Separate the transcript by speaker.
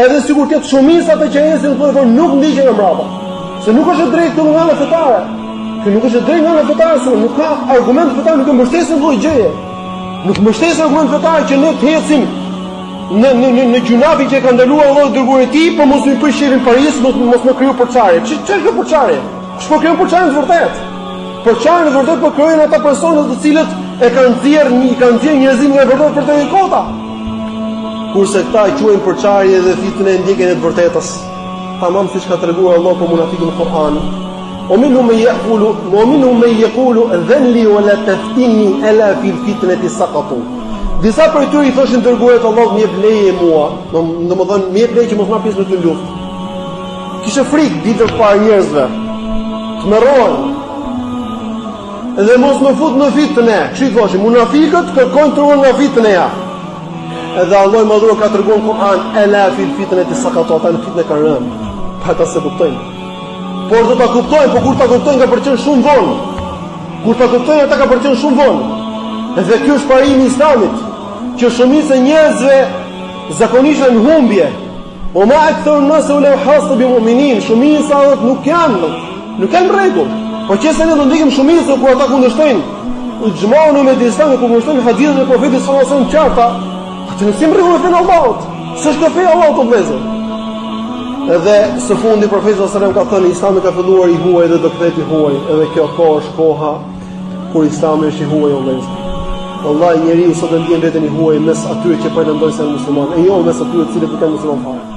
Speaker 1: Edhe sikur të shumica të që ecin thonë nuk ndiqen nga mbrapa. Se nuk është drejt këtu nga ana fetare. Që nuk është drejt nga ana fetare, se nuk ka argument fetar, nuk e mbështesin lloj gjëje. Nuk mbështesin argument fetar që ne të ecim në gjunafin që ka ndaluar Allahu dërguari i tij, por mos i përshërin Paris, mos më kriju porçare. Ç'është kjo porçare? Ç'po krijon porçare në vërtet? Porçare në vërtet po krijojnë ata persona të cilët e kanë nxjerr njerëzim nga vërtet për të kota. Kurse këta e quajnë përçarje dhe fitnë e ndjekjen e të vërtetës. Tamam siç ka treguar Allahu për munafiqun në Kur'an. O minhum man yaqulu dhanli wala taftini ala fil fitnati saqatu. Disa prej tyre i thoshin dërguarit Allahut më jep leje mua, domethënë më jep leje që mos marr pjesë në këtë luftë. Kishte frikë ditën para njerëzve. Tmerrohen. Dhe mos më fut në fitnë. Kështu i thoshin, munafiqët kërkojnë të ruhen nga fitneja. Edhe Allah i madhuro ka treguar në Kur'an ela fil fitnati saqatu, ata në fitnë kanë rënë. Pa ta se kuptojnë. Por do ta kuptojnë, por kur ta kuptojnë ka përqen shumë vonë. Kur ta kuptojnë ata ka përqen shumë vonë. Edhe ky është parimi i Islamit, që shumica e njerëzve zakonisht në humbje. O ma akthar an-nas la hasu bi mu'minin, shumica nuk kanë rregull. Po qëse ne do ndikim shumicën kur ata kundërshtojnë xhmaun me distancë, kur kundërshtojnë hadithën e Profetit sallallahu alajhi wasallam qarta, atë nuk sim rregull fen Allahut. S'është ka fe Allahu të vëzë. Edhe së fundi Profeti sallallahu alajhi wasallam ka thënë Islami ka filluar i huaj dhe do kthehet i huaj, edhe kjo kohë është koha kur Islami është i huaj o vëzë. Wallahi njeriu sot e ndjen veten i huaj mes atyre që pretendojnë se janë muslimanë, e jo mes atyre që cilët nuk janë muslimanë fare.